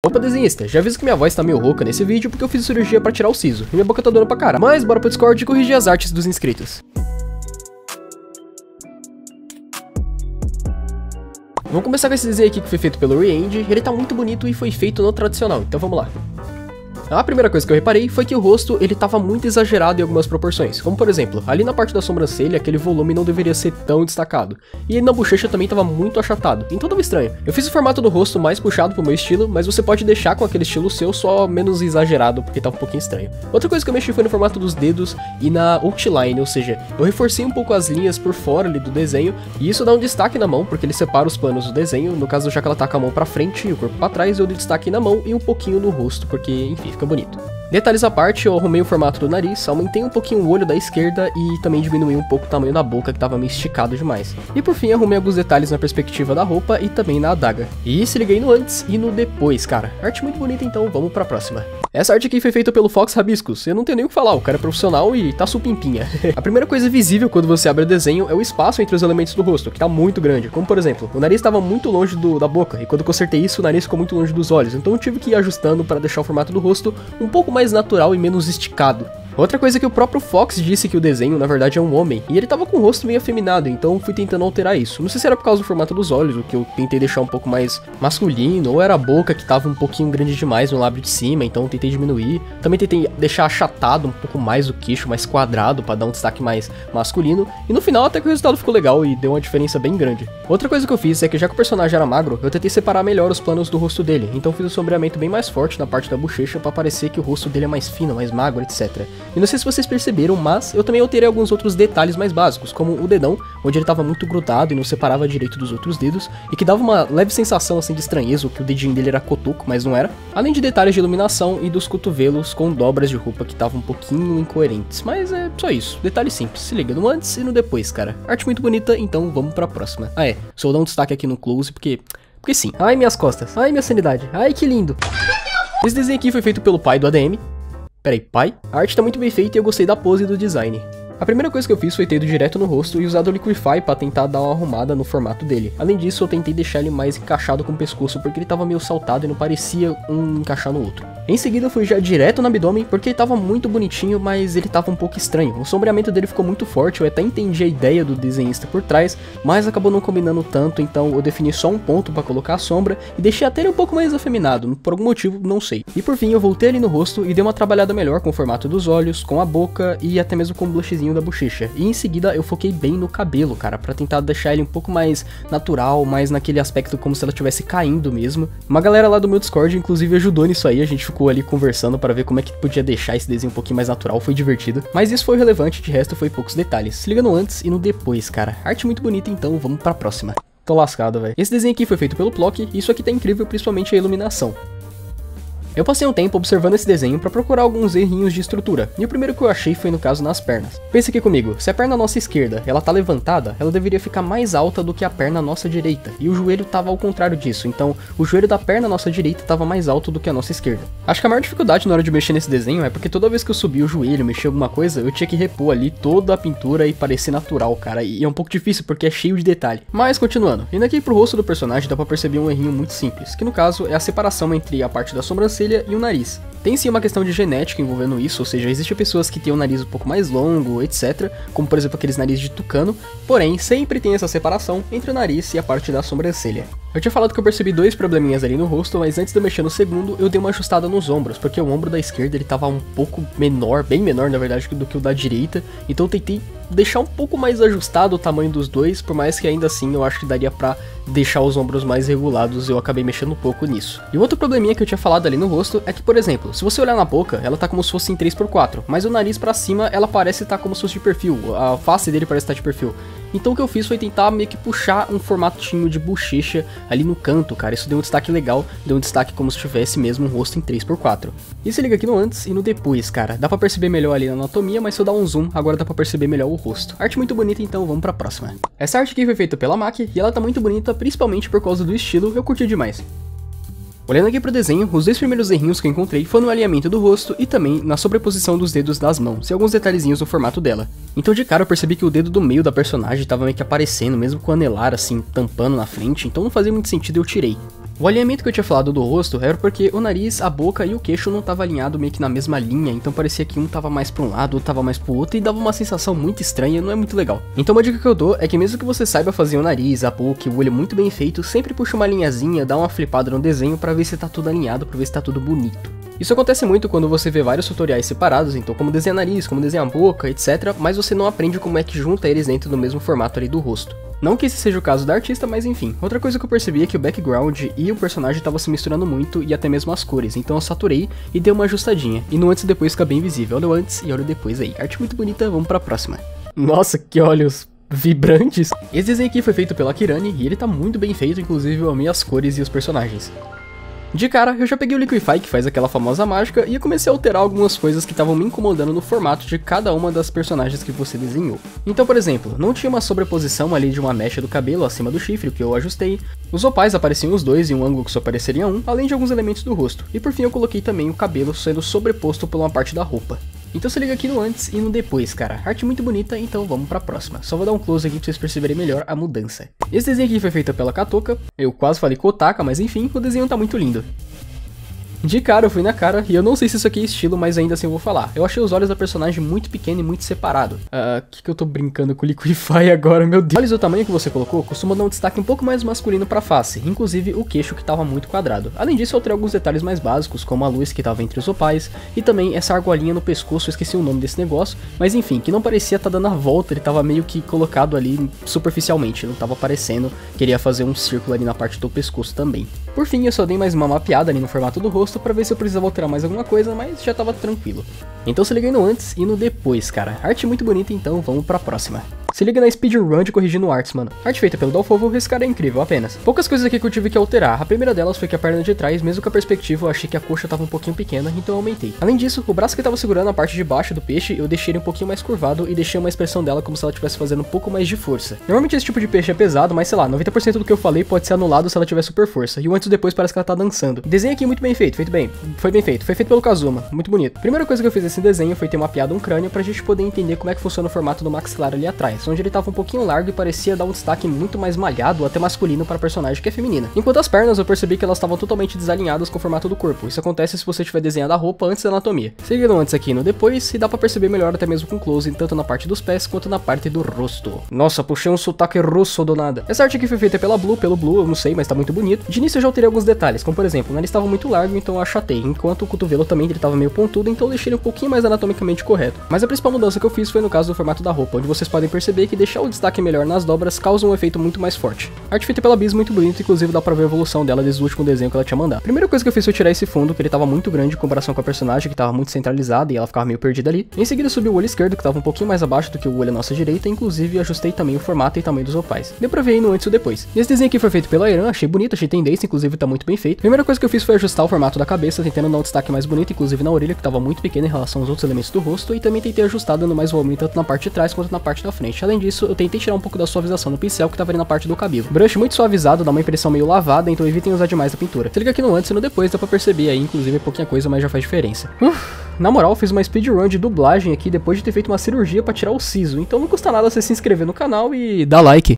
Opa, desenhista, já aviso que minha voz tá meio rouca nesse vídeo porque eu fiz cirurgia pra tirar o siso e minha boca tá doendo pra caralho. Mas bora pro Discord e corrigir as artes dos inscritos. Vamos começar com esse desenho aqui que foi feito pelo Re-End. Ele tá muito bonito e foi feito no tradicional, então vamos lá. A primeira coisa que eu reparei foi que o rosto ele tava muito exagerado em algumas proporções, como por exemplo, ali na parte da sobrancelha aquele volume não deveria ser tão destacado, e na bochecha também tava muito achatado, então tava estranho. Eu fiz o formato do rosto mais puxado pro meu estilo, mas você pode deixar com aquele estilo seu só menos exagerado, porque tava um pouquinho estranho. Outra coisa que eu mexi foi no formato dos dedos e na outline, ou seja, eu reforcei um pouco as linhas por fora ali do desenho, e isso dá um destaque na mão, porque ele separa os planos do desenho, no caso já que ela tá com a mão pra frente e o corpo pra trás, eu dei destaque na mão e um pouquinho no rosto, porque enfim, fica bonito. Detalhes à parte, eu arrumei o formato do nariz, aumentei um pouquinho o olho da esquerda e também diminuí um pouco o tamanho da boca que tava meio esticado demais. E por fim, arrumei alguns detalhes na perspectiva da roupa e também na adaga. E se liguei no antes e no depois, cara. Arte muito bonita, então vamos pra próxima. Essa arte aqui foi feita pelo Fox Rabiscos, eu não tenho nem o que falar, o cara é profissional e tá supimpinha. A primeira coisa visível quando você abre o desenho é o espaço entre os elementos do rosto, que tá muito grande, como por exemplo, o nariz estava muito longe da boca, e quando eu consertei isso, o nariz ficou muito longe dos olhos, então eu tive que ir ajustando para deixar o formato do rosto um pouco mais natural e menos esticado. Outra coisa é que o próprio Fox disse que o desenho, na verdade, é um homem, e ele tava com o rosto meio afeminado, então fui tentando alterar isso. Não sei se era por causa do formato dos olhos, o que eu tentei deixar um pouco mais masculino, ou era a boca que tava um pouquinho grande demais no lábio de cima, então eu tentei diminuir. Também tentei deixar achatado um pouco mais o queixo, mais quadrado, pra dar um destaque mais masculino, e no final até que o resultado ficou legal e deu uma diferença bem grande. Outra coisa que eu fiz é que já que o personagem era magro, eu tentei separar melhor os planos do rosto dele, então fiz um sombreamento bem mais forte na parte da bochecha pra parecer que o rosto dele é mais fino, mais magro, etc. E não sei se vocês perceberam, mas eu também alterei alguns outros detalhes mais básicos, como o dedão, onde ele tava muito grudado e não separava direito dos outros dedos, e que dava uma leve sensação assim de estranheza, que o dedinho dele era cotoco, mas não era. Além de detalhes de iluminação e dos cotovelos com dobras de roupa que estavam um pouquinho incoerentes, mas é só isso, detalhe simples, se liga no antes e no depois, cara. Arte muito bonita, então vamos pra próxima. Só vou dar um destaque aqui no close, porque sim. Ai, minhas costas, ai, minha sanidade, ai, que lindo. Esse desenho aqui foi feito pelo pai do ADM. Peraí, pai? A arte tá muito bem feita e eu gostei da pose e do design. A primeira coisa que eu fiz foi ter ido direto no rosto e usado o Liquify pra tentar dar uma arrumada no formato dele. Além disso, eu tentei deixar ele mais encaixado com o pescoço, porque ele tava meio saltado e não parecia um encaixar no outro. Em seguida eu fui já direto no abdômen, porque ele tava muito bonitinho, mas ele tava um pouco estranho. O sombreamento dele ficou muito forte, eu até entendi a ideia do desenhista por trás, mas acabou não combinando tanto, então eu defini só um ponto pra colocar a sombra e deixei até ele um pouco mais afeminado, por algum motivo, não sei. E por fim eu voltei ali no rosto e dei uma trabalhada melhor com o formato dos olhos, com a boca e até mesmo com o blushzinho da bochecha. E em seguida eu foquei bem no cabelo, cara, pra tentar deixar ele um pouco mais natural, mais naquele aspecto como se ela estivesse caindo mesmo. Uma galera lá do meu Discord inclusive ajudou nisso aí, a gente ficou ali conversando para ver como é que podia deixar esse desenho um pouquinho mais natural, foi divertido. Mas isso foi relevante, de resto foi poucos detalhes. Se liga no antes e no depois, cara. Arte muito bonita, então vamos pra próxima. Tô lascado, velho. Esse desenho aqui foi feito pelo Plock e isso aqui tá incrível, principalmente a iluminação. Eu passei um tempo observando esse desenho para procurar alguns errinhos de estrutura, e o primeiro que eu achei foi no caso nas pernas. Pensa aqui comigo, se a perna nossa esquerda ela tá levantada, ela deveria ficar mais alta do que a perna nossa direita, e o joelho tava ao contrário disso, então o joelho da perna nossa direita tava mais alto do que a nossa esquerda. Acho que a maior dificuldade na hora de mexer nesse desenho é porque toda vez que eu subia o joelho, mexia alguma coisa, eu tinha que repor ali toda a pintura e parecer natural, cara, e é um pouco difícil porque é cheio de detalhe. Mas continuando, indo aqui pro rosto do personagem dá pra perceber um errinho muito simples, que no caso é a separação entre a parte da sobrancelha e o nariz. Tem sim uma questão de genética envolvendo isso, ou seja, existem pessoas que têm um nariz um pouco mais longo, etc, como por exemplo aqueles narizes de tucano, porém sempre tem essa separação entre o nariz e a parte da sobrancelha. Eu tinha falado que eu percebi dois probleminhas ali no rosto, mas antes de eu mexer no segundo, eu dei uma ajustada nos ombros, porque o ombro da esquerda ele tava um pouco menor, bem menor na verdade do que o da direita, então eu tentei deixar um pouco mais ajustado o tamanho dos dois, por mais que ainda assim eu acho que daria pra deixar os ombros mais regulados, eu acabei mexendo um pouco nisso. E outro probleminha que eu tinha falado ali no rosto é que, por exemplo, se você olhar na boca, ela tá como se fosse em 3x4, mas o nariz pra cima, ela parece estar como se fosse de perfil, a face dele parece estar de perfil. Então o que eu fiz foi tentar meio que puxar um formatinho de bochecha ali no canto, cara, isso deu um destaque legal, deu um destaque como se tivesse mesmo um rosto em 3x4. E se liga aqui no antes e no depois, cara, dá pra perceber melhor ali na anatomia, mas se eu dar um zoom, agora dá pra perceber melhor o rosto. Arte muito bonita, então vamos pra próxima. Essa arte aqui foi feita pela MAC e ela tá muito bonita, principalmente por causa do estilo, eu curti demais. Olhando aqui pro desenho, os dois primeiros errinhos que eu encontrei foram no alinhamento do rosto e também na sobreposição dos dedos das mãos e alguns detalhezinhos no formato dela. Então de cara eu percebi que o dedo do meio da personagem tava meio que aparecendo, mesmo com o anelar assim, tampando na frente, então não fazia muito sentido e eu tirei. O alinhamento que eu tinha falado do rosto era porque o nariz, a boca e o queixo não tava alinhado meio que na mesma linha, então parecia que um tava mais pra um lado, outro tava mais pro outro e dava uma sensação muito estranha, não é muito legal. Então uma dica que eu dou é que mesmo que você saiba fazer o nariz, a boca e o olho muito bem feito, sempre puxa uma linhazinha, dá uma flipada no desenho pra ver se tá tudo alinhado, pra ver se tá tudo bonito. Isso acontece muito quando você vê vários tutoriais separados, então como desenhar nariz, como desenhar a boca, etc, mas você não aprende como é que junta eles dentro do mesmo formato ali do rosto. Não que esse seja o caso da artista, mas enfim. Outra coisa que eu percebi é que o background e o personagem estavam se misturando muito e até mesmo as cores, então eu saturei e dei uma ajustadinha. E no antes e depois fica bem visível. Olha o antes e olha o depois aí. Arte muito bonita, vamos pra próxima. Nossa, que olhos vibrantes. Esse desenho aqui foi feito pela Kirani e ele tá muito bem feito, inclusive eu amei as cores e os personagens. De cara, eu já peguei o Liquify, que faz aquela famosa mágica, e eu comecei a alterar algumas coisas que estavam me incomodando no formato de cada uma das personagens que você desenhou. Então, por exemplo, não tinha uma sobreposição ali de uma mecha do cabelo acima do chifre, que eu ajustei. Os opais apareciam os dois em um ângulo que só apareceria um, além de alguns elementos do rosto. E por fim eu coloquei também o cabelo sendo sobreposto por uma parte da roupa. Então se liga aqui no antes e no depois, cara. Arte muito bonita, então vamos pra próxima. Só vou dar um close aqui pra vocês perceberem melhor a mudança. Esse desenho aqui foi feito pela Katoka. Eu quase falei Kotaka, mas enfim, o desenho tá muito lindo. De cara eu fui na cara, e eu não sei se isso aqui é estilo, mas ainda assim eu vou falar. Eu achei os olhos da personagem muito pequeno e muito separado. Que eu tô brincando com o Liquify agora, meu Deus. Olhos do tamanho que você colocou costuma dar um destaque um pouco mais masculino pra face, inclusive o queixo que tava muito quadrado. Além disso eu alterei alguns detalhes mais básicos, como a luz que tava entre os opais, e também essa argolinha no pescoço, eu esqueci o nome desse negócio, mas enfim, que não parecia tá dando a volta, ele tava meio que colocado ali superficialmente, não tava aparecendo, queria fazer um círculo ali na parte do pescoço também. Por fim, eu só dei mais uma mapeada ali no formato do rosto pra ver se eu precisava alterar mais alguma coisa, mas já tava tranquilo. Então se liga aí no antes e no depois, cara. Arte muito bonita, então vamos pra próxima. Se liga na speedrun de Corrigindo Artes, mano. Arte feita pelo Dalfovo, esse cara é incrível, apenas. Poucas coisas aqui que eu tive que alterar. A primeira delas foi que a perna de trás, mesmo com a perspectiva, eu achei que a coxa tava um pouquinho pequena, então eu aumentei. Além disso, o braço que tava segurando a parte de baixo do peixe, eu deixei ele um pouquinho mais curvado e deixei uma expressão dela como se ela estivesse fazendo um pouco mais de força. Normalmente esse tipo de peixe é pesado, mas sei lá, 90% do que eu falei pode ser anulado se ela tiver super força. E o antes e depois parece que ela tá dançando. Desenho aqui muito bem feito, foi bem feito pelo Kazuma, muito bonito. Primeira coisa que eu fiz nesse desenho foi ter mapeado um crânio pra gente poder entender como é que funciona o formato do maxilar ali atrás, onde ele tava um pouquinho largo e parecia dar um destaque muito mais malhado, até masculino para a personagem que é feminina. Enquanto as pernas eu percebi que elas estavam totalmente desalinhadas com o formato do corpo. Isso acontece se você tiver desenhado a roupa antes da anatomia. Seguindo antes aqui no depois, e dá pra perceber melhor até mesmo com close, tanto na parte dos pés quanto na parte do rosto. Nossa, puxei um sotaque russo do nada. Essa arte aqui foi feita pelo Blue, eu não sei, mas tá muito bonito. De início eu já alterei alguns detalhes, como por exemplo, o nariz estava muito largo, então eu achatei, enquanto o cotovelo também ele tava meio pontudo, então eu deixei ele um pouquinho mais anatomicamente correto. Mas a principal mudança que eu fiz foi no caso do formato da roupa, onde vocês podem perceber que deixar o destaque melhor nas dobras causa um efeito muito mais forte. A arte feita pela Bis muito bonita, inclusive dá pra ver a evolução dela desde o último desenho que ela tinha mandado. Primeira coisa que eu fiz foi tirar esse fundo, que ele tava muito grande em comparação com a personagem, que tava muito centralizada e ela ficava meio perdida ali. Em seguida subi o olho esquerdo, que tava um pouquinho mais abaixo do que o olho à nossa direita, inclusive ajustei também o formato e tamanho dos opais. Deu pra ver aí no antes e depois. E esse desenho aqui foi feito pela Iran, achei bonito, achei tendência, inclusive tá muito bem feito. Primeira coisa que eu fiz foi ajustar o formato da cabeça, tentando dar um destaque mais bonito, inclusive na orelha, que tava muito pequena em relação aos outros elementos do rosto, e também tentei ajustar dando mais volume tanto na parte de trás quanto na parte da frente. Além disso, eu tentei tirar um pouco da suavização no pincel que tava ali na parte do cabelo. Brush muito suavizado, dá uma impressão meio lavada, então evitem usar demais a pintura. Se liga aqui no antes e no depois, dá pra perceber aí, inclusive é pouquinha coisa, mas já faz diferença. Na moral, fiz uma speedrun de dublagem aqui depois de ter feito uma cirurgia pra tirar o siso, então não custa nada você se inscrever no canal e dar like.